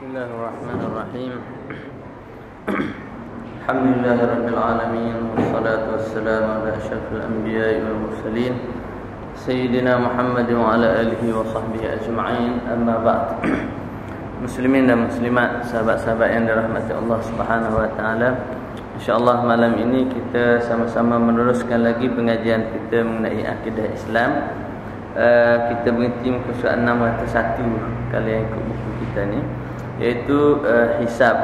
Bismillahirrahmanirrahim. Alhamdulillahirabbil alamin wassalatu wassalamu ala asyrafil anbiya'i wal mursalin sayyidina Muhammad wa ala alihi wa sahbihi ajma'in. Amma ba'd. Muslimin dan muslimat, sahabat-sahabat yang dirahmati Allah Subhanahu wa taala. Insyaallah malam ini kita sama-sama meneruskan lagi pengajian kita mengenai akidah Islam. Kita berhenti muka surat 601 kalau yang ikut buku kita ni, iaitu hisab,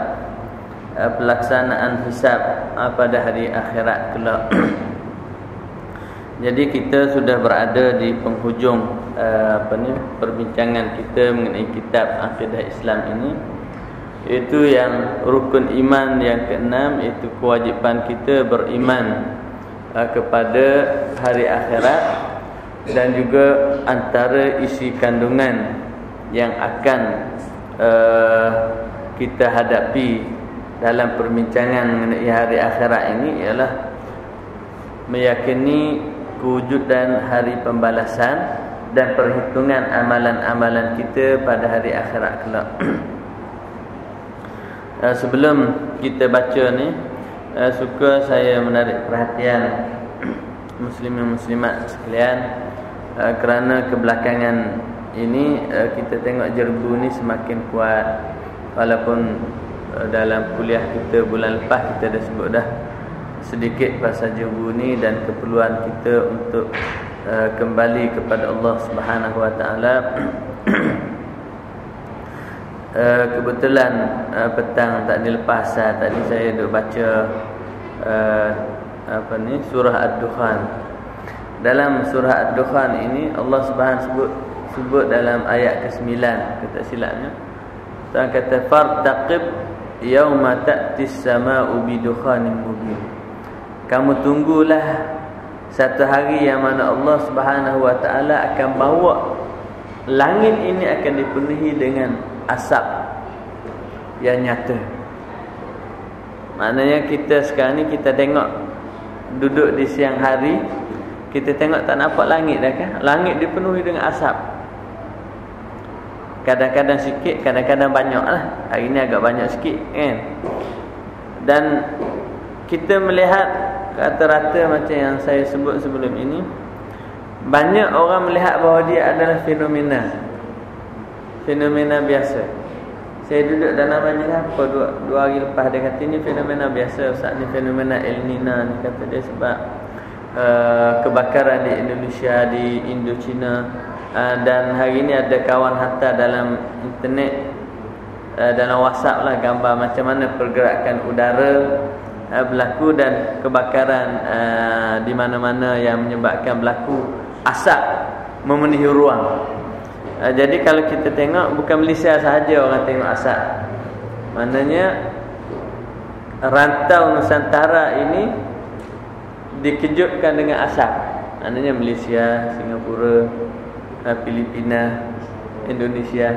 pelaksanaan hisab pada hari akhirat kelak. Jadi kita sudah berada di penghujung perbincangan kita mengenai kitab akidah Islam ini, iaitu yang rukun iman yang keenam, iaitu kewajipan kita beriman kepada hari akhirat, dan juga antara isi kandungan yang akan kita hadapi dalam perbincangan mengenai hari akhirat ini ialah meyakini kewujudan hari pembalasan dan perhitungan amalan-amalan kita pada hari akhirat kelak. Sebelum kita baca ni, suka saya menarik perhatian muslimin muslimat sekalian, kerana kebelakangan ini kita tengok jerbu ni semakin kuat. Walaupun dalam kuliah kita bulan lepas kita dah sebut dah sedikit pasal jerbu ni dan keperluan kita untuk kembali kepada Allah Subhanahu wa taala. Kebetulan petang tadi lepas tadi saya duk baca surah Ad-Dukhan. Dalam surah Ad-Dukhan ini Allah Subhanahu sebut dalam ayat ke-9, kata silapnya, Tuhan kata fartaqib yauma ta'tis sama'u bidukhanin mubin. Kamu tunggulah satu hari yang mana Allah Subhanahu wa taala akan bawa langit ini akan dipenuhi dengan asap yang nyata. Maknanya kita sekarang ni kita tengok duduk di siang hari, kita tengok tak nampak langit dah kan? Langit dipenuhi dengan asap. Kadang-kadang sikit, kadang-kadang banyak lah. Hari ni agak banyak sikit kan. Dan kita melihat rata-rata macam yang saya sebut sebelum ini, banyak orang melihat bahawa dia adalah fenomena biasa. Saya duduk dalam majlis apa dua hari lepas, dia kata ini fenomena biasa Ustaz, ni fenomena El Nino ni, kata dia sebab kebakaran di Indonesia, di Indochina. Dan hari ini ada kawan hantar dalam internet, dalam WhatsApp lah, gambar macam mana pergerakan udara berlaku dan kebakaran di mana-mana yang menyebabkan berlaku asap memenuhi ruang. Jadi kalau kita tengok, bukan Malaysia sahaja orang tengok asap. Maknanya rantau Nusantara ini dikejutkan dengan asap. Maknanya Malaysia, Singapura, Filipina, Indonesia,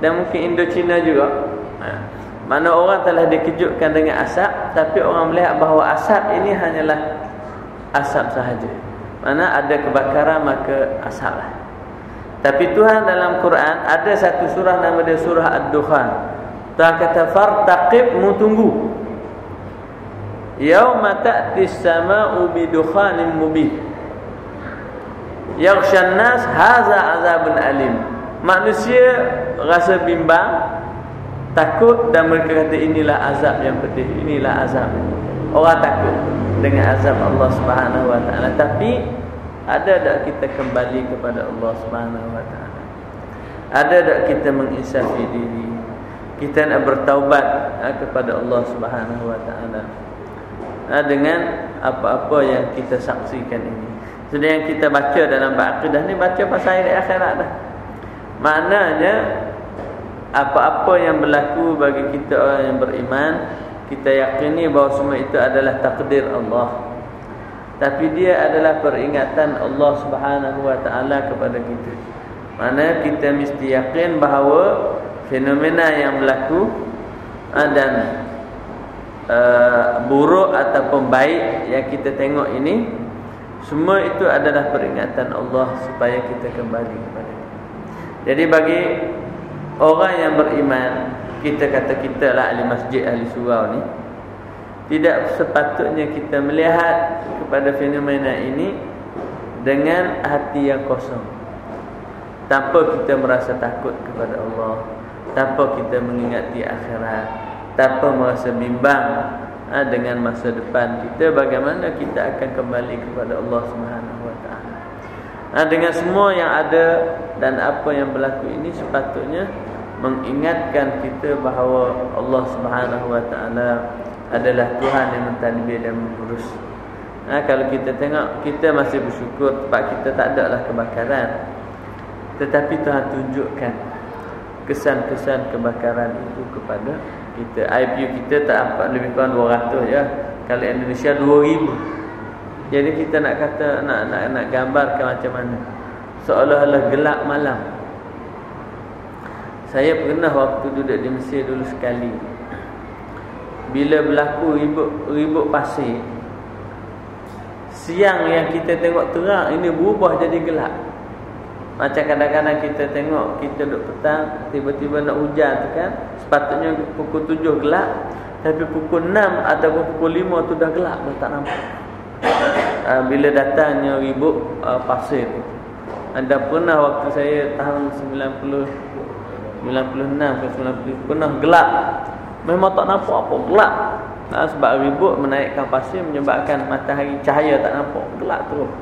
dan mungkin Indochina juga. Mana orang telah dikejutkan dengan asap, tapi orang melihat bahawa asap ini hanyalah asap sahaja. Mana ada kebakaran maka asap lah. Tapi Tuhan dalam Quran ada satu surah nama dia surah Ad-Dukhan. Tuhan kata fartaqib, mu tunggu. Yauma ta'tis sama'u bidukhanin mubin. Yaghshan nas haza azabun alim. Manusia rasa bimbang, takut, dan mereka kata inilah azab yang pedih, inilah azab. Orang takut dengan azab Allah Subhanahu wa taala. Tapi ada tak kita kembali kepada Allah Subhanahu wa taala? Ada tak kita menginsafi diri? Kita nak bertaubat kepada Allah Subhanahu wa taala dengan apa-apa yang kita saksikan ini. Sedang yang kita baca dalam bab akidah ni, baca pasal hari akhirat dah. Maknanya apa-apa yang berlaku bagi kita orang yang beriman, kita yakini bahawa semua itu adalah takdir Allah. Tapi dia adalah peringatan Allah Subhanahu wa taala kepada kita. Mana kita mesti yakin bahawa fenomena yang berlaku dan buruk ataupun baik yang kita tengok ini, semua itu adalah peringatan Allah supaya kita kembali kepada Dia. Jadi bagi orang yang beriman, kita kata kita lah ahli masjid, ahli surau ni, tidak sepatutnya kita melihat kepada fenomena ini dengan hati yang kosong, tanpa kita merasa takut kepada Allah, tanpa kita mengingati akhirat, tanpa merasa bimbang dengan masa depan kita, bagaimana kita akan kembali kepada Allah Subhanahu wa taala. Dengan semua yang ada dan apa yang berlaku ini sepatutnya mengingatkan kita bahawa Allah Subhanahu wa taala adalah Tuhan yang mentadbir dan mengurus. Kalau kita tengok, kita masih bersyukur tempat kita tak ada lah kebakaran, tetapi Tuhan tunjukkan kesan-kesan kebakaran itu kepada kita. IPU kita tak nampak lebih kurang 200 je. Kalau Indonesia 2000. Jadi kita nak kata, nak gambarkan macam mana, seolah-olah gelap malam. Saya pernah waktu duduk di Mesir dulu sekali, bila berlaku ribut pasir, siang yang kita tengok terang ini berubah jadi gelap. Macam kadang-kadang kita tengok, kita duduk petang, tiba-tiba nak hujan tu kan, sepatutnya pukul 7 gelap, tapi pukul 6 ataupun pukul 5 tu dah gelap, dah tak nampak. Bila datangnya ribut pasir tu. Anda pernah waktu saya tahun 96 ke 90 pernah gelap, memang tak nampak apa, gelap. Sebab ribut menaikkan pasir menyebabkan matahari cahaya tak nampak, gelap terus.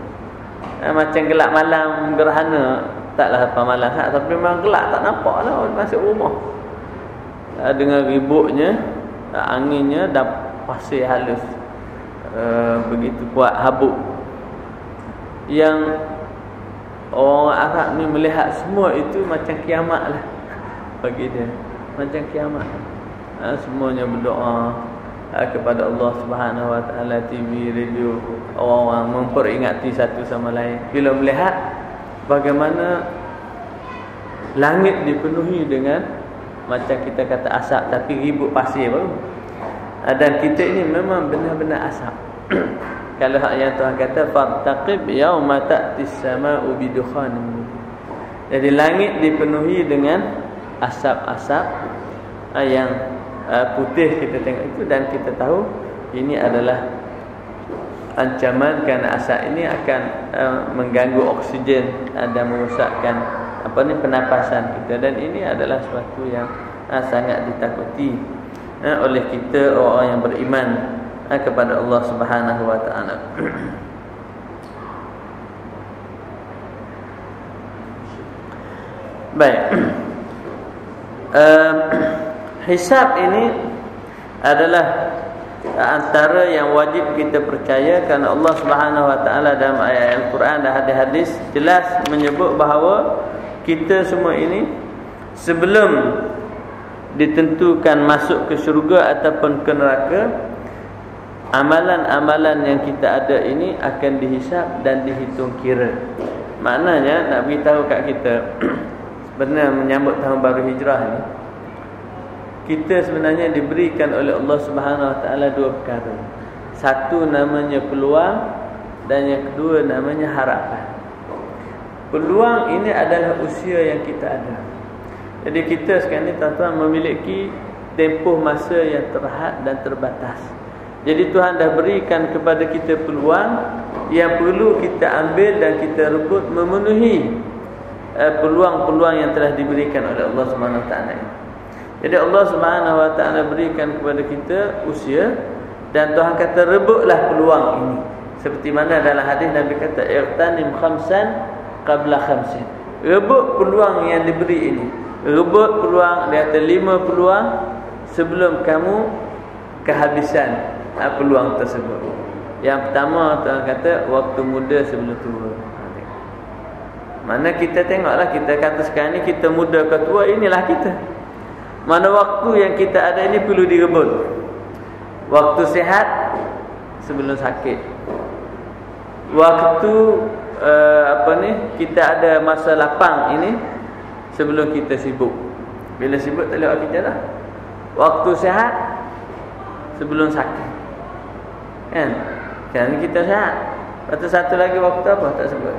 Macam gelap malam gerhana, taklah apa malam sangat, tapi memang gelap tak nampak lah masuk rumah. Dengan ributnya, anginnya dan pasir halus, begitu kuat habuk, yang orang Arab ni melihat semua itu macam kiamat lah bagi dia, macam kiamat. Semuanya berdoa kepada Allah Subhanahu wa taala, TV, radio, orang-orang memperingati satu sama lain bila melihat bagaimana langit dipenuhi dengan macam kita kata asap, tapi ribut pasir baru. Dan kita ini memang benar-benar asap. Kalau yang Tuhan kata faqtaqib yauma ta'tis samaa'u bidukhanin. Jadi langit dipenuhi dengan asap-asap yang putih kita tengok itu, dan kita tahu ini adalah ancaman kerana asap ini akan mengganggu oksigen dan merosakkan pernafasan kita, dan ini adalah sesuatu yang sangat ditakuti oleh kita orang yang beriman kepada Allah Subhanahu wa taala. Baik. Hisab ini adalah antara yang wajib kita percaya, kerana Allah Subhanahu wa taala dalam ayat Al-Quran dan hadis-hadis jelas menyebut bahawa kita semua ini sebelum ditentukan masuk ke syurga ataupun ke neraka, amalan-amalan yang kita ada ini akan dihisab dan dihitung kira. Maknanya nak beritahu kat kita sebenarnya menyambut tahun baru hijrah ni, kita sebenarnya diberikan oleh Allah Subhanahu wa taala dua perkara. Satu namanya peluang, dan yang kedua namanya harapan. Peluang ini adalah usia yang kita ada. Jadi kita sekarang ni tuan-tuan memiliki tempoh masa yang terhad dan terbatas. Jadi Tuhan dah berikan kepada kita peluang yang perlu kita ambil dan kita rebut, memenuhi peluang-peluang yang telah diberikan oleh Allah Subhanahu wa taala. Jadi Allah Subhanahu wa taala berikan kepada kita usia, dan Tuhan kata rebutlah peluang ini. Seperti mana dalam hadis Nabi kata iqtanim khamsan qabla khamsin. Rebut peluang yang diberi ini. Rebut peluang, dia kata 5 peluang sebelum kamu kehabisan peluang tersebut. Yang pertama Tuhan kata waktu muda sebelum tua. Mana kita tengoklah, kita kata sekarang ni kita muda ke tua, inilah kita. Mana waktu yang kita ada ini perlu direbut. Waktu sihat sebelum sakit. Waktu kita ada masa lapang ini sebelum kita sibuk. Bila sibuk tak lewat kita dah. Waktu sihat sebelum sakit. Kan kita sihat. Lepas satu lagi waktu apa tak sebut?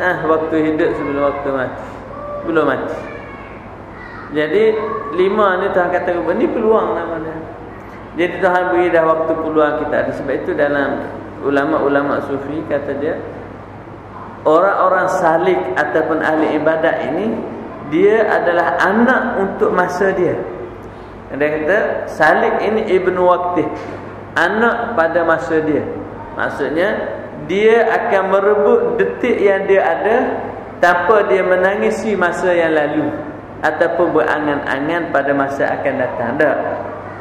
waktu hidup sebelum waktu mati. Belum mati. Jadi 5 ni Tuhan kata ni peluang namanya. Jadi Tuhan beri dah waktu peluang kita ada. Sebab itu dalam ulama-ulama sufi kata dia, orang-orang salik ataupun ahli ibadat ini, dia adalah anak untuk masa dia. Dia kata salik ini ibnu waqtih, anak pada masa dia. Maksudnya dia akan merebut detik yang dia ada tanpa dia menangisi masa yang lalu ataupun berangan-angan pada masa akan datang. Tak.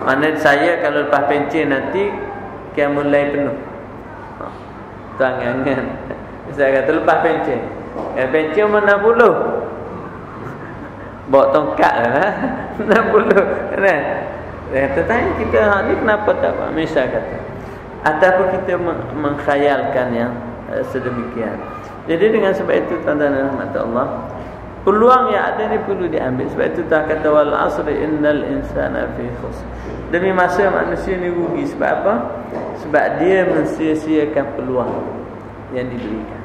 Mana saya kalau lepas pencen nanti akan mulai penuh. Tu angan-angan. Saya kata lepas pencen. Pencen umur 60. Bawa tongkat lah 60 kan. Dia kata tanya kita ni kenapa tak buat misal kata. Ataupun kita mengkhayalkan yang sedemikian. Jadi dengan sebab itu tuan-tuan dan rahmat Allah, peluang yang ada ni perlu diambil. Sebab itu Tuhan kata wal asri innal insana fi khusr. Demi masa manusia ni rugi. Sebab apa? Sebab dia mensia-siakan peluang yang diberikan.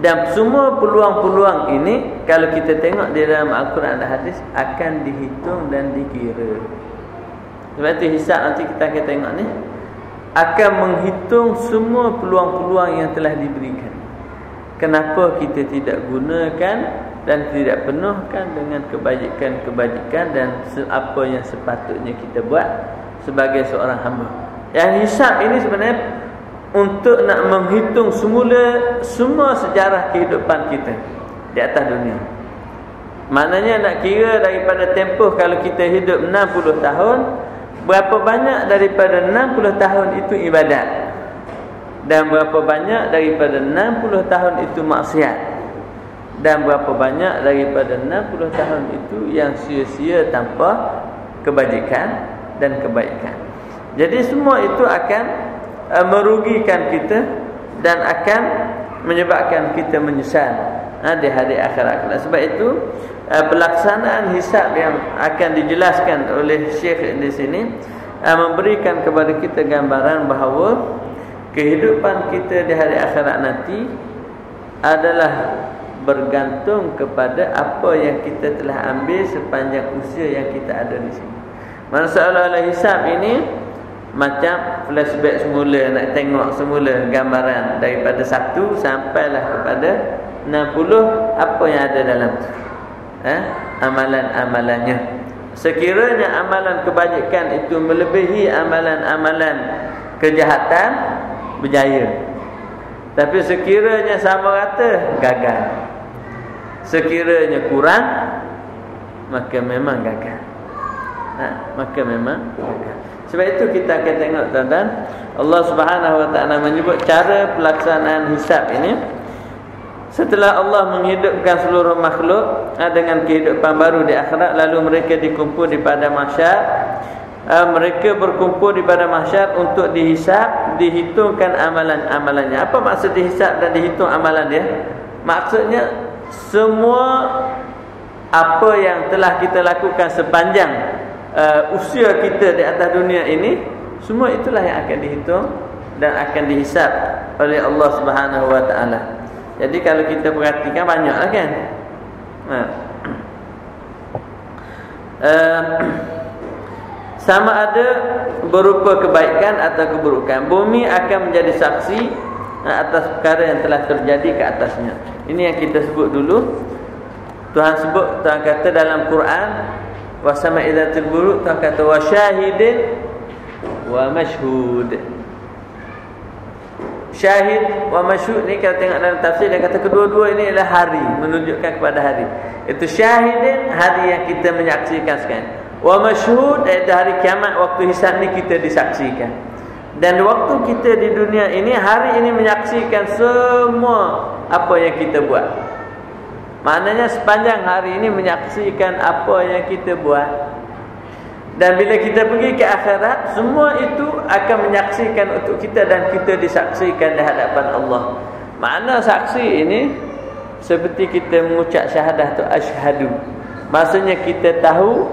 Dan semua peluang-peluang ini kalau kita tengok di dalam Al-Quran dan hadis akan dihitung dan dikira. Sebab itu hisab nanti kita akan tengok ni akan menghitung semua peluang-peluang yang telah diberikan. Kenapa kita tidak gunakan dan tidak penuhkan dengan kebajikan-kebajikan dan apa yang sepatutnya kita buat sebagai seorang hamba. Yang hisab ini sebenarnya untuk nak menghitung semua sejarah kehidupan kita di atas dunia. Maknanya nak kira daripada tempoh kalau kita hidup 60 tahun, berapa banyak daripada 60 tahun itu ibadat dan berapa banyak daripada 60 tahun itu maksiat dan berapa banyak daripada 60 tahun itu yang sia-sia tanpa kebajikan dan kebaikan. Jadi semua itu akan merugikan kita dan akan menyebabkan kita menyesal di hari akhirat. Sebab itu pelaksanaan hisab yang akan dijelaskan oleh Syekh di sini memberikan kepada kita gambaran bahawa kehidupan kita di hari akhirat nanti adalah bergantung kepada apa yang kita telah ambil sepanjang usia yang kita ada di sini. Masalah hisab ini macam flashback semula, nak tengok semula gambaran daripada 1 sampailah kepada 60 apa yang ada dalam tu. Amalan-amalannya. Sekiranya amalan kebajikan itu melebihi amalan-amalan kejahatan, berjaya. Tapi sekiranya sama rata, gagal. Sekiranya kurang, maka memang gagal. Maka memang gagal. Sebab itu kita akan tengok tuan-tuan, Allah Subhanahu Wa Taala menyebut cara pelaksanaan hisab ini. Setelah Allah menghidupkan seluruh makhluk dengan kehidupan baru di akhirat, lalu mereka dikumpul di padang mahsyar. Mereka berkumpul di padang mahsyar untuk dihisab, dihitungkan amalan-amalannya. Apa maksud dihisab dan dihitung amalan dia? Maksudnya semua apa yang telah kita lakukan sepanjang usia kita di atas dunia ini, semua itulah yang akan dihitung dan akan dihisab oleh Allah Subhanahu Wa Taala. Jadi kalau kita perhatikan banyaklah kan. Sama ada berupa kebaikan atau keburukan. Bumi akan menjadi saksi atas perkara yang telah terjadi ke atasnya. Ini yang kita sebut dulu. Tuhan kata dalam Quran, wasama'i dzatil buruj, Tuhan kata wa syahidin wa mashhud. Syahid wa mashhud ni kalau tengok dalam tafsir dia kata kedua-dua ini adalah hari, menunjukkan kepada hari. Itu syahidin, hari yang kita menyaksikan sekarang. Wa mashhud iaitu hari kiamat, waktu hisab ni kita disaksikan. Dan waktu kita di dunia ini, hari ini menyaksikan semua apa yang kita buat. Maknanya sepanjang hari ini menyaksikan apa yang kita buat. Dan bila kita pergi ke akhirat, semua itu akan menyaksikan untuk kita dan kita disaksikan di hadapan Allah. Makna saksi ini seperti kita mengucap syahadah tu asyhadu. Maksudnya kita tahu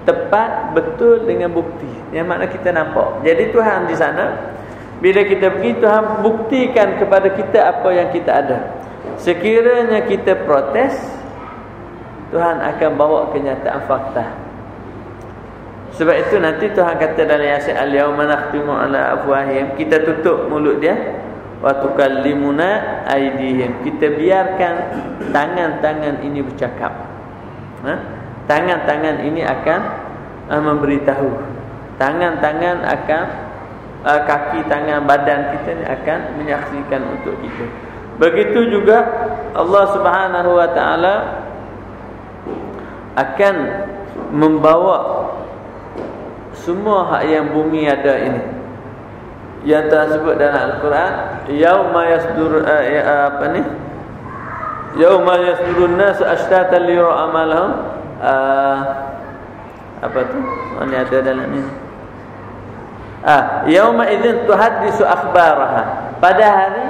tepat betul dengan bukti. Yang makna kita nampak. Jadi Tuhan di sana bila kita pergi, Tuhan buktikan kepada kita apa yang kita ada. Sekiranya kita protes, Tuhan akan bawa kenyataan fakta. Sebab itu nanti Tuhan kata dalam ayat al-yauma nakhtimu ala afwahihim, kita tutup mulut dia, wa tukallimuna aydihim, kita biarkan tangan-tangan ini bercakap. Tangan-tangan ini akan memberitahu. Tangan-tangan akan kaki, tangan, badan kita ni akan menyaksikan untuk kita. Begitu juga Allah Subhanahu wa taala akan membawa semua hak yang bumi ada ini, yang tersebut dalam Al-Quran, yauma yasdur yauma yasdurun nas ashtatan liyura amalahum, apa tu? Ini ada dalam ni. Yauma idzin tuhaddisu akhbaraha. Pada hari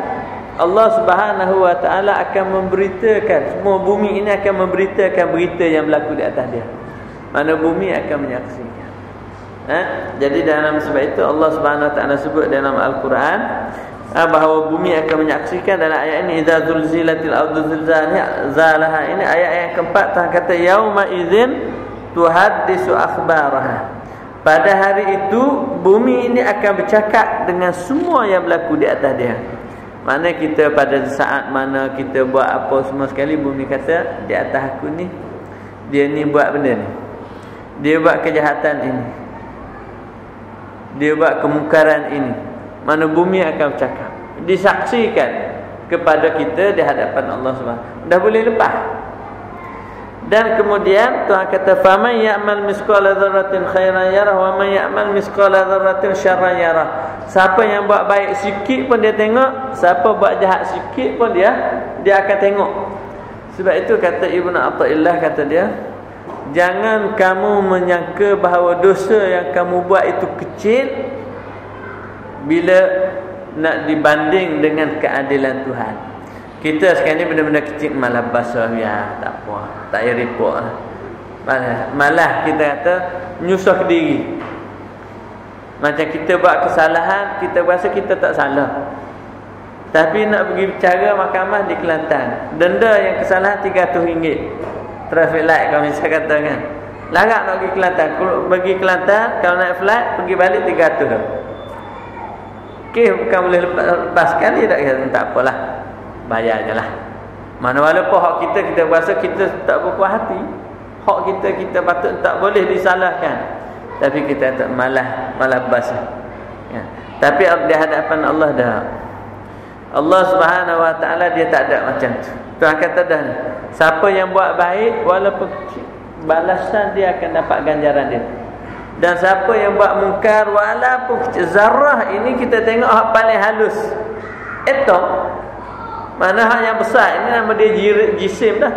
Allah Subhanahu wa taala akan memberitakan, semua bumi ini akan memberitakan berita yang berlaku di atas dia. Mana bumi akan menyaksikan. Jadi dalam sebab itu Allah Subhanahu wa taala sebut dalam Al-Quran bahawa bumi akan menyaksikan dalam ayat ini, idza zulzilatil ardu zilzalaha. Ini ayat yang keempat, Tuhan kata yauma idzin tuhaddisu akhbaraha. Pada hari itu bumi ini akan bercakap dengan semua yang berlaku di atas dia. Mana kita pada saat mana kita buat apa semua sekali, bumi kata di atas aku ni, dia ni buat benda ni, dia buat kejahatan ini, dia buat kemungkaran ini. Mana bumi akan bercakap, disaksikan kepada kita di hadapan Allah Subhanahu. Dah boleh lepas. Dan kemudian Tuhan kata faman ya'mal misqala dzarratin khairan yarah wa man ya'mal misqala dzarratin syarran yarah. Siapa yang buat baik sikit pun dia tengok, siapa buat jahat sikit pun dia akan tengok. Sebab itu kata Ibnu Athaillah, kata dia, jangan kamu menyangka bahawa dosa yang kamu buat itu kecil bila nak dibanding dengan keadilan Tuhan. Kita sekarang ni benda-benda kecil malah basah, ya tak apa, tak payah report. Malah kita kata nyusah ke diri. Macam kita buat kesalahan, kita rasa kita tak salah, tapi nak pergi bicara mahkamah di Kelantan, denda yang kesalahan RM300, traffic light kalau misalnya kata kan, larat nak pergi Kelantan. Kalau pergi Kelantan, kalau naik flight pergi balik RM300. Okey, bukan boleh lepas sekali tak apalah, bayar je lah. Mana walaupun hak kita rasa kita tak berpuas hati, hak kita patut tak boleh disalahkan, tapi kita tak malah basah ya. Tapi di hadapan Allah dah, Allah Subhanahu wa taala dia tak ada macam tu. Tuhan kata dah, siapa yang buat baik walaupun kecil, balasan dia akan dapat ganjaran dia. Dan siapa yang buat mungkar walaupun kecil, zarah ini kita tengok hak paling halus, atom. Mana hak yang besar ini nama dia jisim dah.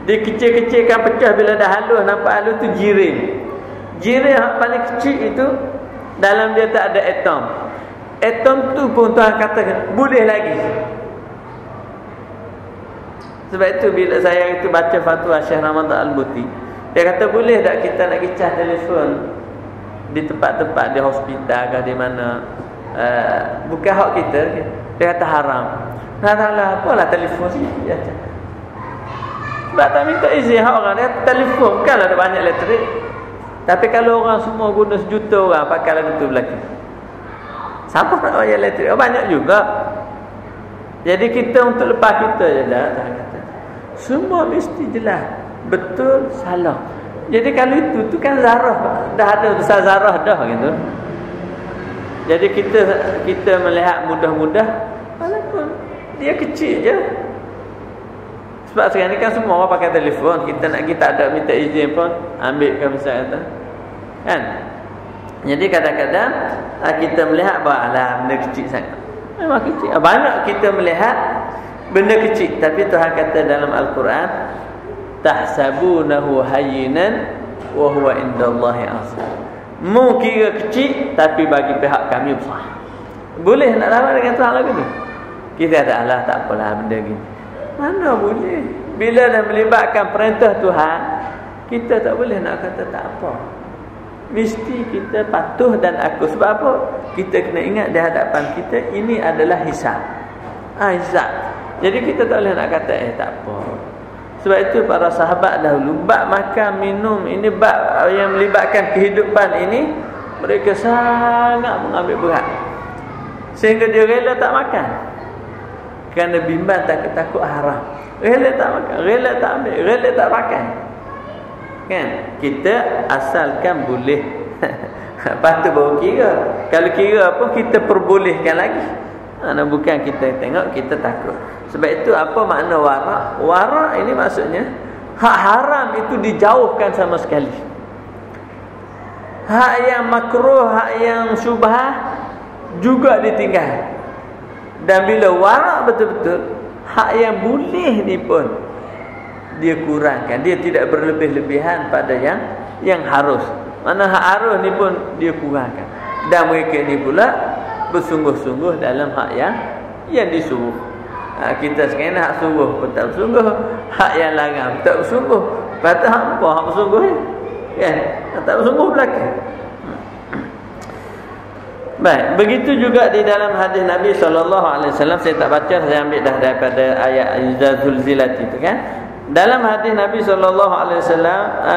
Dia kecil-kecilkan pecah, bila dah halus, nampak halus tu jirim. Jirim hak paling kecil itu dalam dia tak ada atom. Atom tu pun Tuhan katakan boleh lagi. Sebab itu bila saya itu baca fatwa Syekh Ramadan Al-Buti, dia kata boleh tak kita nak kicah telefon di tempat-tempat, di hospital ke di mana, bukan hak kita. Dia kata haram. Nah, apalah telefon sikit aja. Sebab tak minta izin hak orang, dia telefon bukanlah ada banyak elektrik. Tapi kalau orang semua guna sejuta orang pakai lagu tu belakang, siapa nak bayar elektrik? Banyak juga. Jadi kita untuk lepas kita je dah kata, semua mesti jelas betul salah. Jadi kalau itu kan zarah, dah ada besar zarah dah gitu. Jadi kita melihat mudah-mudah, walaupun dia kecil je. Sebab sekarang ni kan semua orang pakai telefon, kita nak kita ada minta izin pun ambil ke misalnya kan. Jadi kadang-kadang kita melihat bahawa alah benda kecil sangat, memang kecil. Banyak kita melihat benda kecil, tapi Tuhan kata dalam Al-Quran, tahsabunahu hayyinan wa huwa indallahi azim. Mu kira kecil, tapi bagi pihak kami besar. Boleh nak lawan dengan Tuhan lagu ni? Kita kata alah tak apalah benda gini. Mana boleh? Bila dah melibatkan perintah Tuhan, kita tak boleh nak kata tak apa. Mesti kita patuh dan aku. Sebab apa? Kita kena ingat di hadapan kita ini adalah hisab. Hisab. Jadi kita tak boleh nak kata tak apa. Sebab itu para sahabat dahulu bab makan minum ini, bab yang melibatkan kehidupan ini, mereka sangat mengambil berat. Sehingga dia rela tak makan. Kerana bimbang takut haram. Rela tak makan, rela tak ambil, rela tak pakai. Kan? Kita asalkan boleh. Lepas tu baru kira. Kalau kira pun kita perbolehkan lagi. Bukan kita tengok, kita takut. Sebab itu apa makna warak? Warak ini maksudnya hak haram itu dijauhkan sama sekali. Hak yang makruh, hak yang syubhah juga ditinggal. Dan bila warak betul-betul, hak yang boleh ni pun dia kurangkan. Dia tidak berlebih-lebihan pada yang harus. Mana hak harus ni pun dia kurangkan. Dan mereka ni pula bersungguh-sungguh dalam hak yang disuruh. Kita sekarang hak suruh pun tak bersungguh, hak yang larang tak bersungguh. Patut hak apa hak bersungguh ni? Kan? Tak bersungguh belaka. Baik, begitu juga di dalam hadis Nabi SAW. Saya tak baca, saya ambil dah daripada ayat Izazul Zilat itu kan. Dalam hadis Nabi SAW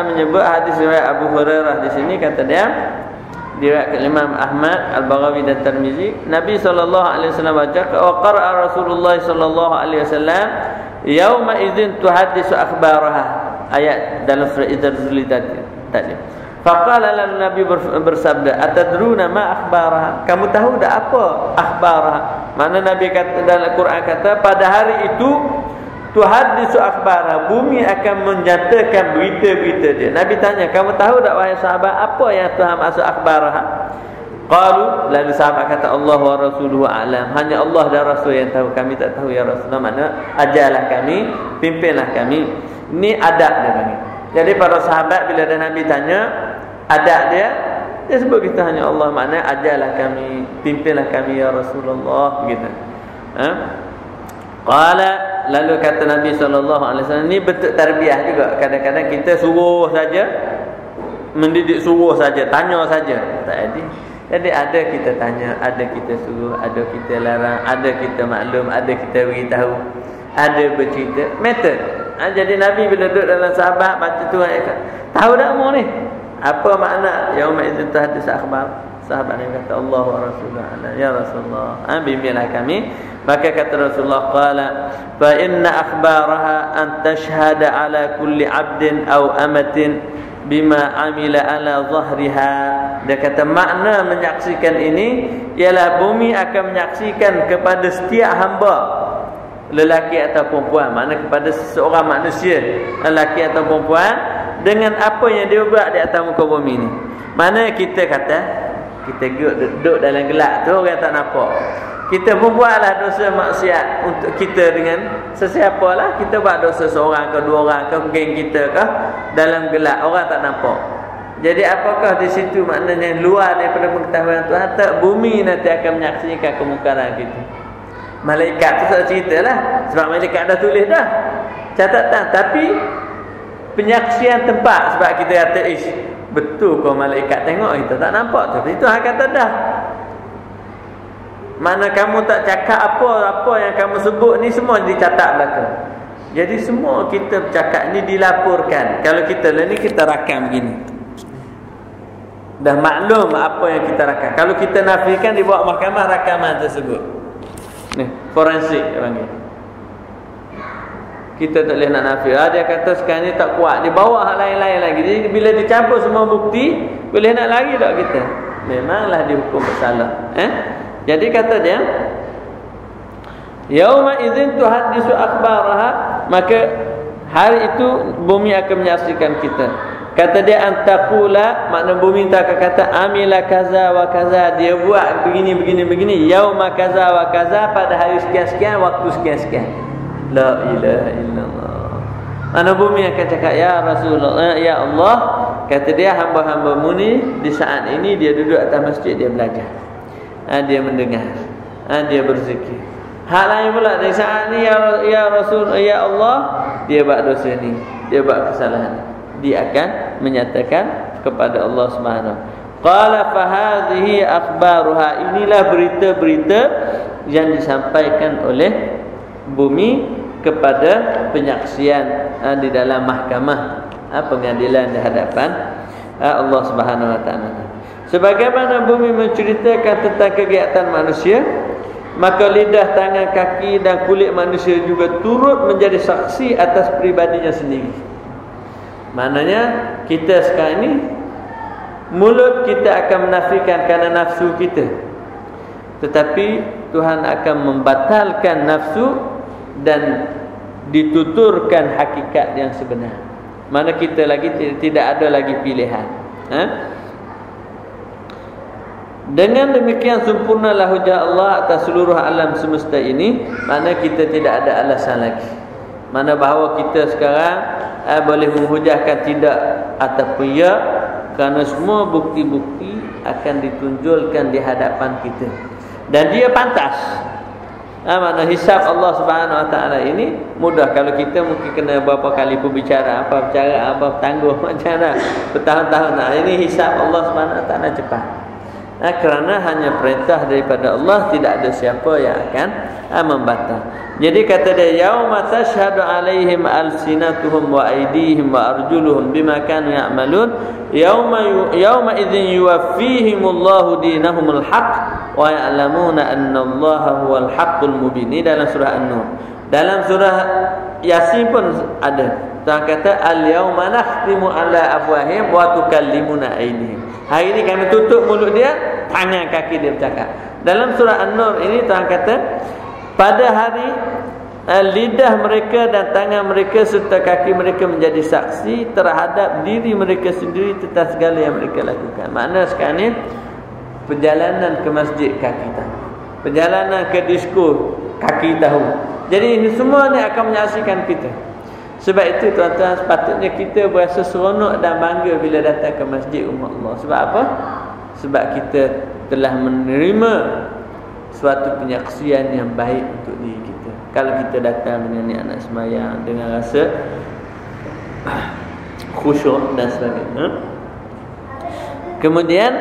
menyebut hadis riwayat Abu Hurairah di sini, kata dia diriwayatkan Imam Ahmad, Al-Baghawi dan Tirmizi, Nabi SAW baca, wa qara'a Rasulullah SAW yauma idzin tuhaddisu akhbaraha, ayat dalam surah Izazul Zilat tadi. Faqala lalu Nabi bersabda, atadruna ma akhbaraha, kamu tahu tak apa akhbaraha? Mana Nabi kata dalam Quran kata pada hari itu tuhaddisu akhbaraha, bumi akan menyatakan berita-berita dia. Nabi tanya, kamu tahu tak wahai sahabat apa yang Tuhan maksud akhbaraha? Qalu, lalu sahabat kata Allah wa rasuluhu a'lam, hanya Allah dan Rasul yang tahu, kami tak tahu ya Rasulullah. Mana ajarlah kami, pimpinlah kami. Ini adab dia panggil. Jadi para sahabat bila ada Nabi tanya adab dia sebut kita hanya Allah, makna ajarlah kami, pimpinlah kami ya Rasulullah, begitu. Qala, lalu kata Nabi SAW, ni bentuk tarbiyah juga. Kadang-kadang kita suruh saja, mendidik suruh saja, tanya saja, tak ada. Jadi ada kita tanya, ada kita suruh, ada kita larang, ada kita maklum, ada kita beritahu, ada bercerita, metod. Jadi Nabi bila duduk dalam sahabat baca tu ayat, tahu tak mu ni apa makna yauma idzin tuhaddis akhbar? Sahabat yang kata Allah wa Rasulullah, ya Rasulullah, bimbinglah kami. Maka kata Rasulullah, qala fa inna akhbaraha an tashhada ala kulli 'abdin aw amatin bima amila ala zahriha. Dia kata makna menyaksikan ini ialah bumi akan menyaksikan kepada setiap hamba, lelaki atau perempuan, makna kepada seseorang manusia, lelaki atau perempuan, dengan apa yang dia buat di atas muka bumi ni. Mana kita kata kita duduk dalam gelap tu orang tak nampak, kita pun buatlah dosa maksiat untuk kita dengan sesiapa lah. Kita buat dosa seorang ke dua orang ke geng kita ke dalam gelap, orang tak nampak. Jadi apakah di situ maknanya luar daripada pengetahuan Tuhan? Tak, bumi nanti akan menyaksikan kemungkaran kita. Malaikat tu tak ceritalah, sebab malaikat dah tulis dah catatan. Tapi penyaksian tempat, sebab kita kata betul kau malaikat tengok, kita tak nampak. Tapi itu hak kata dah, mana kamu tak cakap apa yang kamu sebut ni semua dicatat belakang. Jadi semua kita bercakap ni dilaporkan. Kalau kita lah ni kita rakam begini, dah maklum apa yang kita rakam. Kalau kita nafikan, dibawa mahkamah rakaman tersebut. Ni forensik dia panggil. Kita tak boleh nak nafi. Dia kata sekarang ni tak kuat, dia bawa hal lain-lain lagi. Jadi bila dicabut semua bukti, boleh nak lagi tak kita? Memanglah dihukum bersalah. Jadi kata dia, yauma idzin tuhaddisu akhbaraha, maka hari itu bumi akan menyaksikan kita. Kata dia antaqula, makna bumi tak akan kata amila kaza wa kaza, dia buat begini yauma kaza wa kaza, pada hari sekian-sekian, waktu sekian-sekian. La ilaha illallah. Mana bumi akan cakap, ya Rasulullah, ya Allah, kata dia hamba-hambamu ni di saat ini dia duduk atas masjid, dia belajar, dia mendengar, dia berzikir. Hal lain pula di saat ni, ya Rasul, ya Allah, dia buat dosa ni, dia buat kesalahan, dia akan menyatakan kepada Allah Subhanahu. Qala fa hadhihi akhbaruha, inilah berita-berita yang disampaikan oleh bumi kepada penyaksian di dalam mahkamah pengadilan di hadapan Allah Subhanahu wa taala. Sebagaimana bumi menceritakan tentang kegiatan manusia, maka lidah, tangan, kaki dan kulit manusia juga turut menjadi saksi atas pribadinya sendiri. Maknanya kita sekarang ini, mulut kita akan menafikan kerana nafsu kita, tetapi Tuhan akan membatalkan nafsu dan dituturkan hakikat yang sebenar. Mana kita lagi tidak ada lagi pilihan. Dengan demikian sempurnalah hujah Allah atas seluruh alam semesta ini. Mana kita tidak ada alasan lagi. Mana bahawa kita sekarang boleh menghujahkan tidak ataupun ya, kerana semua bukti-bukti akan ditunjulkan di hadapan kita. Dan dia pantas. Makna hisab Allah Subhanahu wa taala ini mudah. Kalau kita mungkin kena berapa kali berbicara, apa tangguh macam mana bertahun-tahun. Ini hisab Allah Subhanahu wa taala cepat. Kerana hanya perintah daripada Allah, tidak ada siapa yang akan membatal. Jadi kata dia, yauma tashhadu alaihim alsinatuhum wa aydihim wa arjuluhum bima kanu ya'malun yauma idzin yuwaffihimullahu dinahumul haqq wa ya'lamuna annallaha huwal haqqul mubin. Ini dalam surah An-Nur. Dalam surah Yasin pun ada. Tuhan kata al-yauma nakhtimu ala afwahihim wa tukallimuna aydihim. Hari ini kami tutup mulut dia, tangan kaki dia bercakap. Dalam surah An-Nur ini Tuhan kata, pada hari lidah mereka dan tangan mereka serta kaki mereka menjadi saksi terhadap diri mereka sendiri tentang segala yang mereka lakukan. Makna sekarang ni perjalanan ke masjid kaki tahu, perjalanan ke disko kaki tahu. Jadi ini semua ni akan menyaksikan kita. Sebab itu tuan-tuan, sepatutnya kita berasa seronok dan bangga bila datang ke masjid umat Allah. Sebab apa? Sebab kita telah menerima suatu penyaksian yang baik untuk diri kita. Kalau kita datang dengan niat nak sembahyang dengan rasa khusyuk dan sebagainya. Kemudian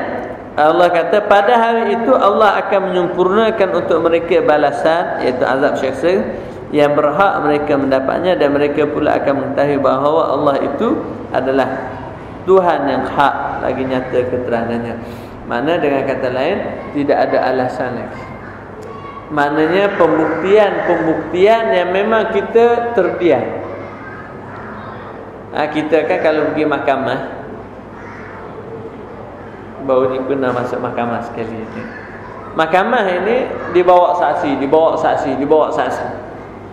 Allah kata pada hari itu Allah akan menyempurnakan untuk mereka balasan, iaitu azab syaksa yang berhak mereka mendapatnya, dan mereka pula akan mengetahui bahawa Allah itu adalah Tuhan yang hak lagi nyata keterangannya. Mana dengan kata lain, tidak ada alasan lagi. Maknanya pembuktian yang memang kita terdiam. Kita kan kalau pergi mahkamah, baru ni pernah masuk mahkamah sekali ni. Mahkamah ini dibawa saksi.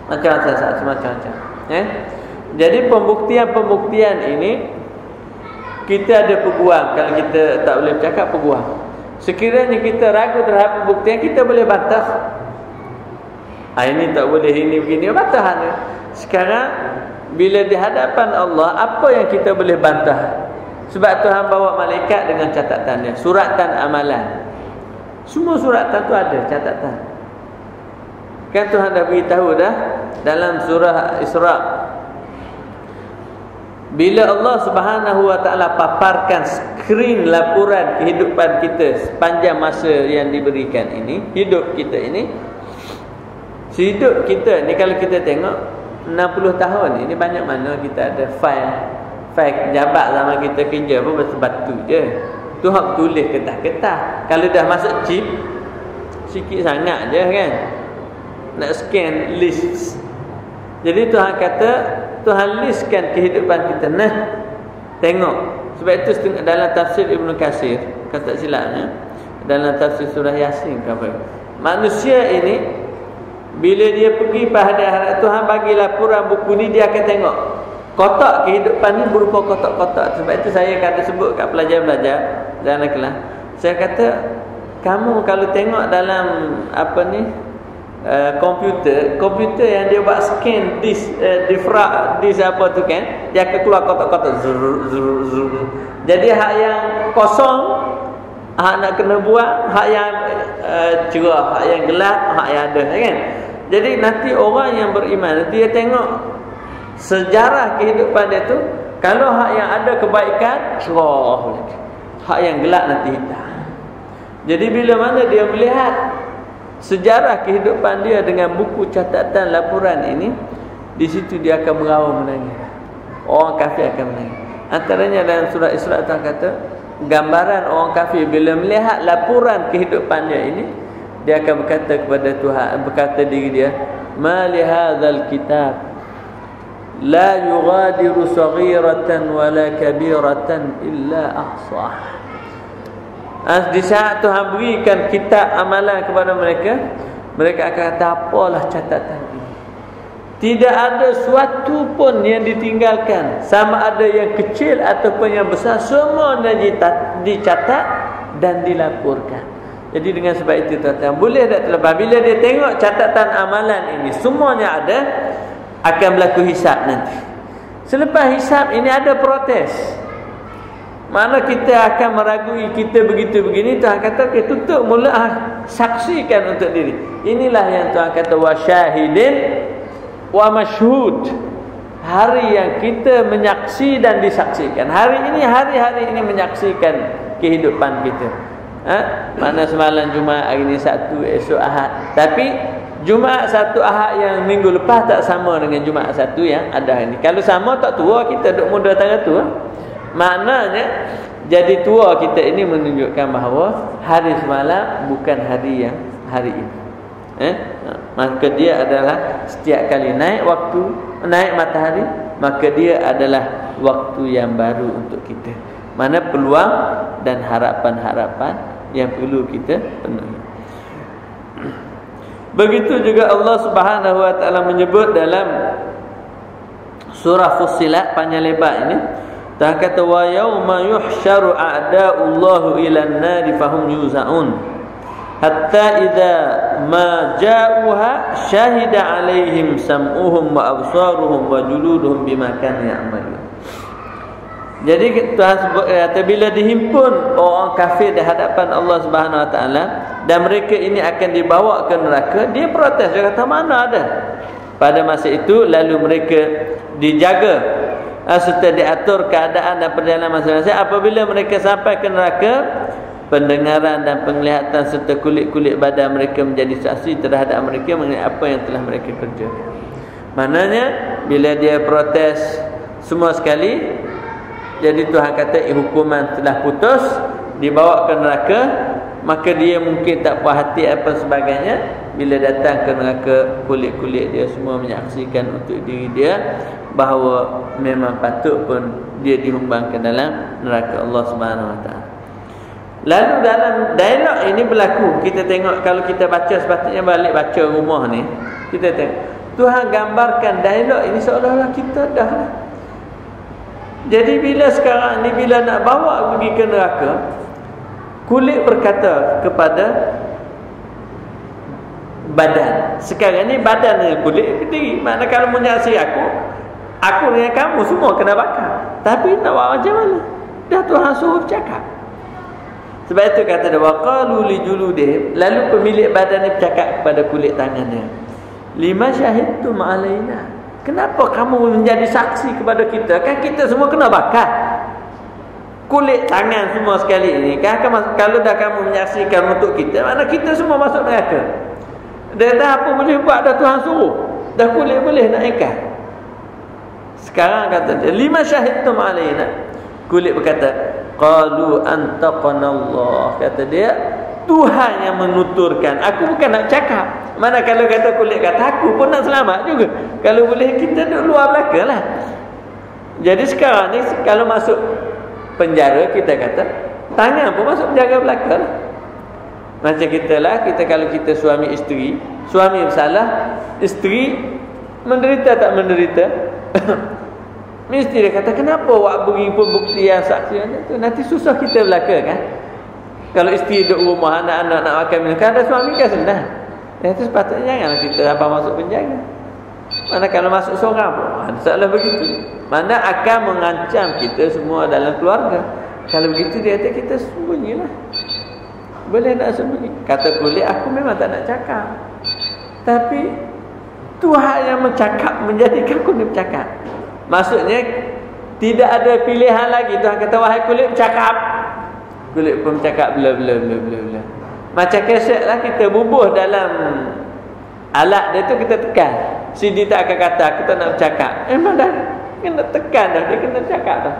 Macam-macam saksi, macam-macam. Jadi pembuktian ini kita ada peguam. Kalau kita tak boleh bercakap, peguam. Sekiranya kita ragu terhadap pembuktian, kita boleh bantah. Ini tak boleh, ini begini, bantah. Sekarang bila di hadapan Allah, apa yang kita boleh bantah? Sebab Tuhan bawa malaikat dengan catatannya, suratan amalan. Semua suratan tu ada catatan. Kan Tuhan dah beritahu dah dalam surah Isra, bila Allah Subhanahu wa taala paparkan skrin laporan kehidupan kita sepanjang masa yang diberikan ini, hidup kita ini, hidup kita ni kalau kita tengok 60 tahun ini, banyak mana kita ada file jabat zaman kita kerja pun batu je. Tuhan tulis ketah-ketah. Kalau dah masuk chip, sikit sangat je kan, nak scan list. Jadi Tuhan kata, Tuhan listkan kehidupan kita. Nah, tengok. Sebab itu dalam tafsir Ibn Katsir, kata silapnya, dalam tafsir surah Yasin ke apa, manusia ini bila dia pergi pada akhirat, Tuhan bagi laporan buku ni, dia akan tengok kotak kehidupan ni berupa kotak-kotak. Sebab itu saya kata sebut kat pelajar-pelajar dalam kelas, saya kata, kamu kalau tengok dalam apa ni, komputer yang dia buat scan disk apa tu kan, dia akan keluar kotak-kotak. Jadi hak yang kosong, hak nak kena buat, hak yang cerah, hak yang gelap, hak yang ada kan. Jadi nanti orang yang beriman, dia tengok sejarah kehidupan dia tu, kalau hak yang ada kebaikan cerah, hak yang gelap nanti hitam. Jadi bila mana dia melihat sejarah kehidupan dia dengan buku catatan laporan ini, di situ dia akan meraung menangis. Orang kafir akan menangis. Antaranya dalam surah Isra Allah kata, gambaran orang kafir bila melihat laporan kehidupan dia ini, dia akan berkata kepada Tuhan, berkata diri dia, ma li hadzal kitab la yughadiru saghiratan wala kabiratan illa ahsah. Di saat Tuhan berikan kitab amalan kepada mereka, mereka akan kata, apalah catatan ini, tidak ada suatu pun yang ditinggalkan, sama ada yang kecil ataupun yang besar, semuanya dicatat dan dilaporkan. Jadi dengan sebab itu tuan-tuan, boleh tak terlepas bila dia tengok catatan amalan ini semuanya ada, akan berlaku hisab nanti. Selepas hisab ini ada protes. Mana kita akan meragui kita begitu begini, Tuhan kata, okay, tutup mula, saksikan untuk diri. Inilah yang Tuhan kata wa syahidin wa masyhud. Hari yang kita menyaksi dan disaksikan. Hari ini menyaksikan kehidupan kita. Mana semalam Jumaat, hari ini Sabtu, esok Ahad. Tapi Jumaat satu Ahad yang minggu lepas tak sama dengan Jumaat satu yang ada hari ini. Kalau sama tak tua kita duk muda tengah tu. Maknanya jadi tua kita ini menunjukkan bahawa hari semalam bukan hari yang hari ini. Maka dia adalah setiap kali naik matahari, maka dia adalah waktu yang baru untuk kita. Mana peluang dan harapan-harapan yang perlu kita penuhi. Begitu juga Allah Subhanahu wa taala menyebut dalam surah Fussilat panjang lebar ini, Tuhan kata wa yauma yuhsyaru a'da'ullahu ilan nari fahum yuzaun hatta idza ma ja'uha syahida 'alaihim sam'uhum wa absaruhum wa juluduhum bima kanu ya'malun. Jadi Tuhan sebut kata bila dihimpun orang kafir di hadapan Allah Subhanahu wa taala dan mereka ini akan dibawa ke neraka, dia protes, dia kata mana ada. Pada masa itu lalu mereka dijaga serta diatur keadaan dan perjalanan masing-masing. Apabila mereka sampai ke neraka, pendengaran dan penglihatan serta kulit-kulit badan mereka menjadi saksi terhadap mereka mengenai apa yang telah mereka kerjakan. Maknanya bila dia protes semua sekali, jadi Tuhan kata hukuman telah putus, dibawa ke neraka, maka dia mungkin tak puas hati apa sebagainya. Bila datang ke neraka, kulit-kulit dia semua menyaksikan untuk diri dia bahawa memang patut pun dia dihumbang ke dalam neraka Allah Subhanahu wa taala. Lalu dalam dialog ini berlaku, kita tengok kalau kita baca, sepatutnya balik baca rumah ni, kita tengok Tuhan gambarkan dialog ini seolah-olah kita dah. Jadi bila sekarang ni bila nak bawa pergi ke neraka, kulit berkata kepada badan, sekarang ni badan dengan kulit berdiri. Mana kalau menyaksi aku dengan kamu semua kena bakar. Tapi nak buat macam mana? Dah Tuhan suruh bercakap. Sebab itu kata dia waqalu li juludihim, lalu pemilik badan ni bercakap kepada kulit tangannya, lima syahidtum alaina, kenapa kamu menjadi saksi kepada kita? Kan kita semua kena bakar. Kulit tangan semua sekali ini kan, kalau dah kamu menyaksikan untuk kita, mana kita semua masuk neraka. Dia kata apa boleh buat, dah Tuhan suruh, dah kulit boleh nak ikat. Sekarang kata dia lima syahidtum alaina, kulit berkata qalu antaqana Allah, kata dia Tuhan yang menuturkan, aku bukan nak cakap. Mana kalau kata kulit kata aku pun nak selamat juga, kalau boleh kita duduk luar belakang lah. Jadi sekarang ni kalau masuk penjara, kita kata tangan pun masuk penjara belakang lah. Macam kita lah, kita kalau kita suami isteri, suami bersalah, isteri menderita tak menderita mesti dia kata kenapa awak beri pembuktian yang saksi tu, nanti susah kita belaka kan. Kalau isteri duduk rumah, anak-anak nak makan minum, kan ada suami kan senang. Itu sepatutnya janganlah kita abang masuk penjara. Mana kalau masuk seorang pun masalah begitu, mana akan mengancam kita semua dalam keluarga. Kalau begitu dia kata kita sembunyilah, boleh nak sembunyi. Kata kulit aku memang tak nak cakap, tapi Tuhan yang mencakap menjadikan kulit bercakap. Maksudnya tidak ada pilihan lagi. Tuhan kata wahai kulit bercakap, kulit pun bercakap bla bla bla bla bla. Macam kaset lah, kita bubuh dalam alat dia tu, kita tekan. CD tak akan kata kita nak bercakap. Memang dah kena tekan dah, dia kena cakap dah.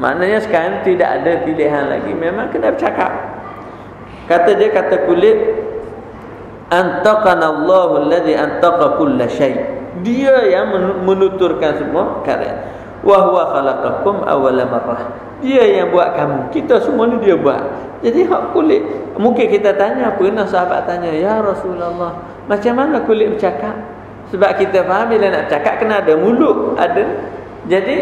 Maknanya sekarang tidak ada pilihan lagi, memang kena bercakap. Kata dia, kata kulit, antaqanallahu alladhi antaqa kulla syai'. Dia yang menuturkan semua karya. Wa huwa khalaqakum awwala marrah. Dia yang buat kamu. Kita semua ni dia buat. Jadi hak kulit, mungkin kita tanya, pernah sahabat tanya, ya Rasulullah, macam mana kulit bercakap? Sebab kita faham bila nak bercakap kena ada mulut, ada. Jadi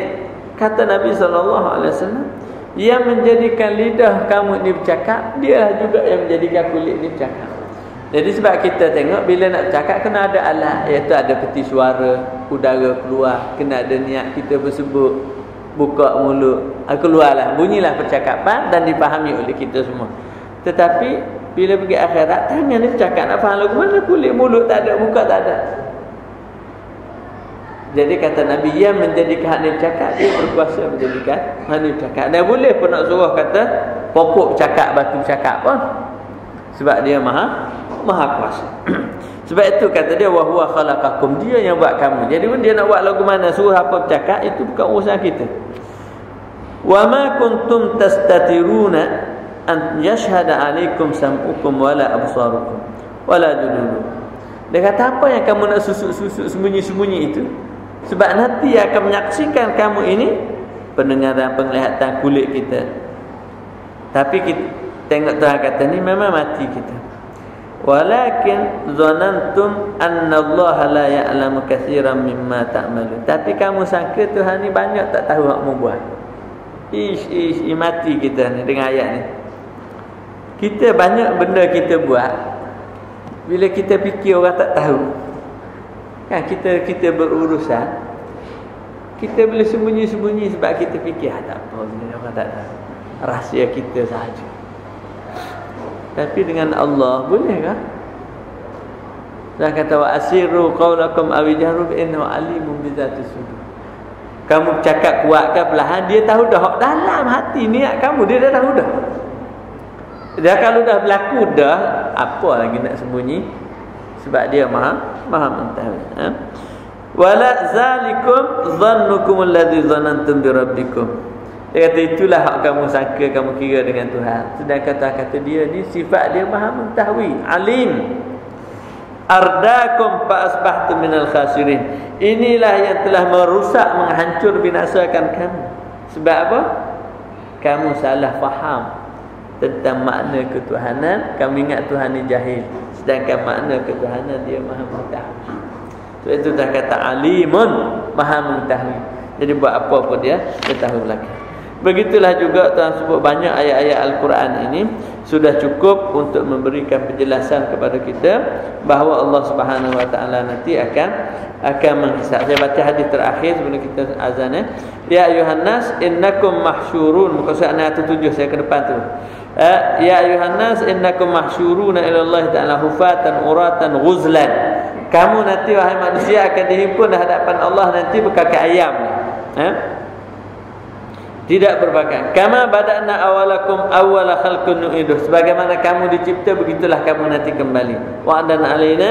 kata Nabi SAW, yang menjadikan lidah kamu ni bercakap, dia juga yang menjadikan kulit ni bercakap. Jadi sebab kita tengok bila nak bercakap kena ada alat, iaitu ada peti suara, udara keluar, kena ada niat kita bersebut, buka mulut, keluarlah, bunyilah percakapan dan dipahami oleh kita semua. Tetapi bila pergi akhirat, tangan ni bercakap, nak faham lagu mana, kulit mulut tak ada, muka tak ada. Jadi kata Nabi, yang menjadikan hak ni bercakap, dia berkuasa menjadikan hak ni bercakap. Dan boleh pun nak suruh kata pokok bercakap, batu bercakap pun, sebab dia maha kuasa. Sebab itu kata dia, wa huwa khalaqakum, dia yang buat kamu. Jadi pun dia nak buat lagu mana, suruh apa bercakap, itu bukan urusan kita. Wa ma kuntum tastatiruna an yashhada alaikum sam'ukum wala absarukum wala juludukum. Dia kata, apa yang kamu nak susuk-susuk sembunyi-sembunyi itu? Sebab nanti akan menyaksikan kamu ini pendengaran, penglihatan, kulit kita. Tapi kita tengok Tuhan kata ni memang mati kita. Walakin zanantum annallaha la ya'lamu katsiran mimma ta'malun. Tapi kamu sangka Tuhan ni banyak tak tahu hak mu buat. Mati kita ni dengan ayat ni. Kita banyak benda kita buat, bila kita fikir orang tak tahu. Kan kita berurusan, kita boleh sembunyi-sembunyi sebab kita fikir tak apa, orang tak tahu. Rahsia kita sahaja. Tapi dengan Allah boleh kah? Dia kata, wa asiru qaulakum aw jahru innahu alimun bizatis sudur. Kamu cakap kuat ke perlahan, dia tahu dah dalam hati niat kamu, dia dah tahu dah. Dia kalau dah berlaku dah, apa lagi nak sembunyi? Sebab dia maha mengetahui. Wala zalikum dhannukum alladhi dhanantum bi rabbikum. Dia kata, itulah hak kamu sangka, kamu kira dengan Tuhan. Sedangkan kata dia ni sifat dia maha mengetahui, alim. Ardakum fa asbahtum minal khasirin. Inilah yang telah merusak, menghancur, binasakan kamu. Sebab apa? Kamu salah faham tentang makna ketuhanan. Kamu ingat Tuhan ni jahil, sedangkan makna ketuhanan dia maha mengetahui. Sebab itu dah kata alimun, maha mengetahui. Jadi buat apa pun dia tahu belakang. Begitulah juga Tuhan sebut banyak ayat-ayat Al-Quran ini sudah cukup untuk memberikan penjelasan kepada kita bahawa Allah Subhanahu Wa Taala nanti akan menghisab. Saya baca hadis terakhir sebelum kita azan. Ya ayuhan nas innakum mahsyurun. Muka surat ayat 7 saya ke depan tu. Ya ayuhan nas innakum mahsyuruna ila Allah Taala hufatan uratan ghuzlan. Kamu nanti wahai manusia akan dihimpun di hadapan Allah nanti berkaki ayam. Tidak berpakaian. Kama bada'na awalakum awwala khalqun nu'iduh. Sebagaimana kamu dicipta, begitulah kamu nanti kembali. Wa adan alaina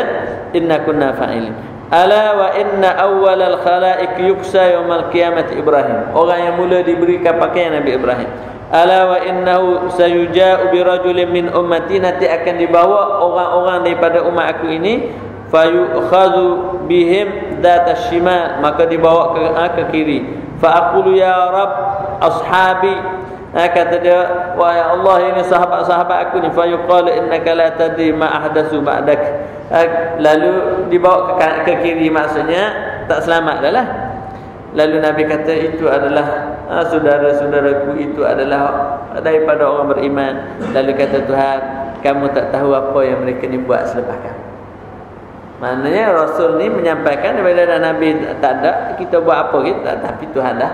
inna kunna fa'ilin. Ala wa inna awwalal khalaiq yuksa yaumal qiyamati Ibrahim. Orang yang mula diberikan pakaian Nabi Ibrahim. Ala wa innahu sayuja'u bi rajulin min ummati. Nanti akan dibawa orang-orang daripada umat aku ini, fayukhadhu bihim datas shimal, maka dibawa ke kiri. Fa aqulu ya Rabb ashabi, kata dia, wahai Allah, ini sahabat-sahabat aku ni. Fa yuqalu innaka la tadri ma ahdatsu ba'dak. Lalu dibawa ke kiri, maksudnya tak selamat dah lah. Lalu Nabi kata, itu adalah saudara-saudaraku, itu adalah daripada orang beriman. Lalu kata Tuhan, kamu tak tahu apa yang mereka ni buat selepas kamu. Maknanya Rasul ni menyampaikan daripada Nabi tak ada, kita buat apa kita, tapi Tuhan dah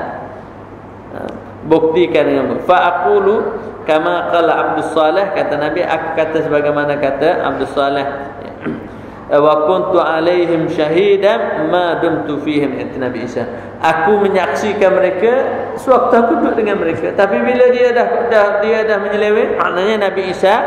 buktikan dengan fa aqulu kama qala Abdus Salih, kata Nabi, aku kata sebagaimana kata Abdus Salih, wa kuntu alaihim syahidan ma dumtu fihim, kata Nabi Isa, aku menyaksikan mereka sewaktu aku duduk dengan mereka. Tapi bila dia dah menyeleweng, maknanya Nabi Isa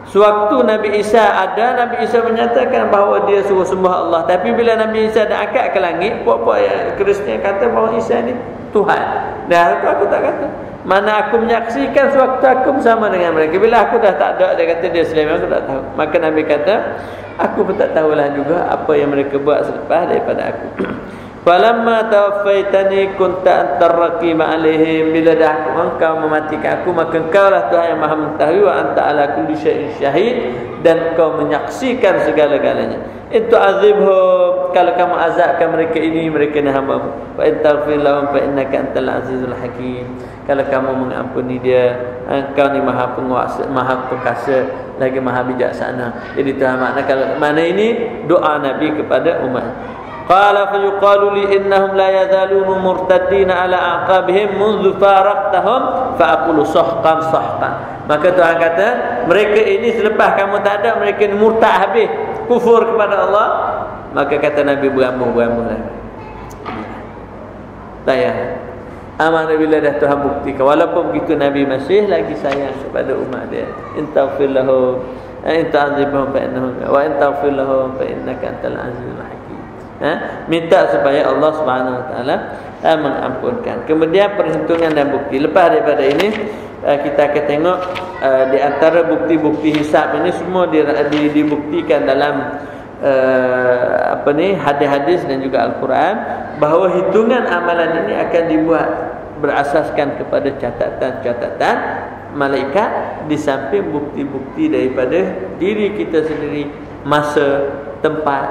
Sewaktu Nabi Isa ada, Nabi Isa menyatakan bahawa dia suruh sembah Allah. Tapi bila Nabi Isa dah angkat ke langit, puak-puak Kristian kata bahawa Isa ni Tuhan. Dan aku tak kata. Mana aku menyaksikan sewaktu aku bersama dengan mereka. Bila aku dah tak ada, dia kata dia Sulaiman, aku tak tahu. Maka Nabi kata, aku pun tak tahulah juga apa yang mereka buat selepas daripada aku. Falamma tawaffaitani kunta antar raqib alaihim, bila dah engkau mematikan aku, maka engkaulah Tuhan yang Maha mengetahui, wa anta ala kulli syai'in syahid, dan engkau menyaksikan segala-galanya. In tu'adzibhum, kalau kamu azabkan mereka ini, mereka ni hamba-Mu. Wa in taghfir lahum fa innaka antal azizul hakim. Kalau kamu mengampuni dia, engkau ni Maha penguasa, Maha perkasa, lagi Maha bijaksana. Jadi Tuhan mana ini doa Nabi kepada umat. Qala fa yuqalu li innahum la yazaluna murtaddina ala aqabihim munzu faraqtahum fa aqulu sahqan sahqan. Maka Tuhan kata, mereka ini selepas kamu tak ada, mereka ni murtad habis, kufur kepada Allah. Maka kata Nabi, berambuh-berambuh lagi. Tayang. Amanah bila dah Tuhan buktikan, walaupun begitu Nabi masih lagi sayang kepada umat dia. In taghfir lahum, in ta'dzibhum fa innahum, wa in taghfir lahum fa innaka antal azizul hakim. Minta supaya Allah Subhanahu Wa Taala mengampunkan. Kemudian perhitungan dan bukti. Lepas daripada ini kita akan tengok di antara bukti-bukti hisab ini semua dibuktikan dalam hadis-hadis dan juga Al-Quran, bahawa hitungan amalan ini akan dibuat berasaskan kepada catatan-catatan malaikat, di samping bukti-bukti daripada diri kita sendiri, masa, tempat,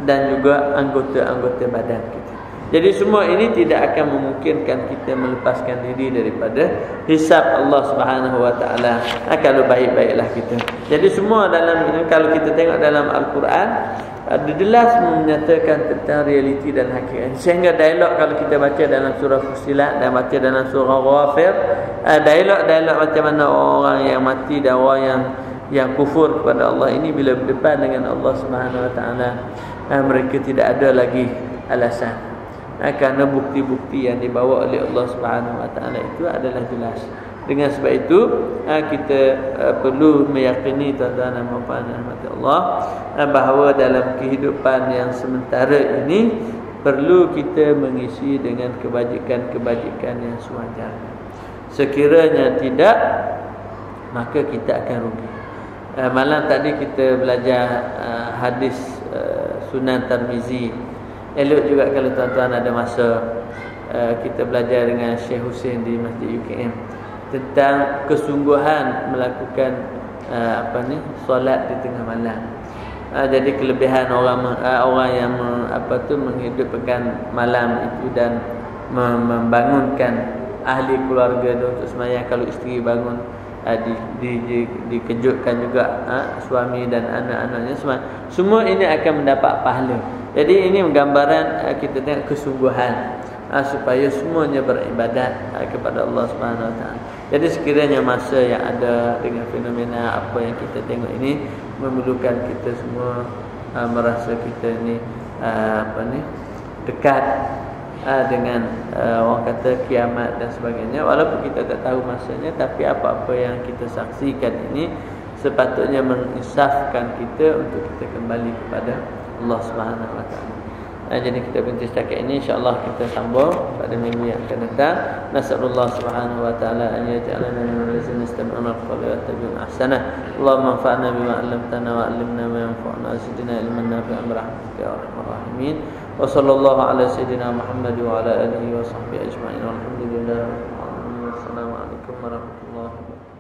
dan juga anggota-anggota badan kita. Jadi semua ini tidak akan memungkinkan kita melepaskan diri daripada hisab Allah Subhanahu Wa Taala, kalau baik-baiklah kita. Jadi semua dalam ini, kalau kita tengok dalam Al-Quran, jelas menyatakan tentang realiti dan hakikat. Sehingga dialog kalau kita baca dalam surah Fussilat dan baca dalam surah Ghafir, dialog-dialog macam mana orang yang mati dan orang yang kufur kepada Allah ini, bila berdepan dengan Allah Subhanahu Wa Taala, mereka tidak ada lagi alasan, kerana bukti-bukti yang dibawa oleh Allah Subhanahu Wa Taala itu adalah jelas. Dengan sebab itu kita perlu meyakini, tuan-tuan dan puan-puan rahmat Allah, bahawa dalam kehidupan yang sementara ini perlu kita mengisi dengan kebajikan-kebajikan yang sewajarnya. Sekiranya tidak, maka kita akan rugi. Malam tadi kita belajar hadis Sunan Tirmizi. Elok juga kalau tuan-tuan ada masa, kita belajar dengan Syekh Hussein di Masjid UKM tentang kesungguhan melakukan solat di tengah malam. Jadi kelebihan orang yang menghidupkan malam itu dan membangunkan ahli keluarga untuk sembahyang. Kalau isteri bangun, dikejutkan juga suami dan anak-anaknya, semua ini akan mendapat pahala. Jadi ini gambaran kita tengok kesungguhan supaya semuanya beribadat kepada Allah Subhanahu Wa Taala. Jadi sekiranya masa yang ada dengan fenomena apa yang kita tengok ini memerlukan kita semua merasa kita ni dekat dengan orang kata kiamat dan sebagainya, walaupun kita tak tahu masanya, tapi apa-apa yang kita saksikan ini sepatutnya menginsafkan kita untuk kita kembali kepada Allah Subhanahu Wa Taala. Jadi kita berhenti setakat ini, insya-Allah kita sambung pada minggu yang akan datang. Nasallallahu Subhanahu Wa Taala an yaj'alana minal ladzina yastami'una al-qawla wa yattabi'una ahsana. Allahumma anfa'na bima 'allamtana wa 'allimna ma yanfa'una wa zidna ilman nafi'an bi rahmatika ya arhamar rahimin. Wa sallallahu ala sayyidina Muhammad wa ala alihi wa sahbihi ajma'in. Walhamdulillah. Wassalamu alaikum warahmatullahi wabarakatuh.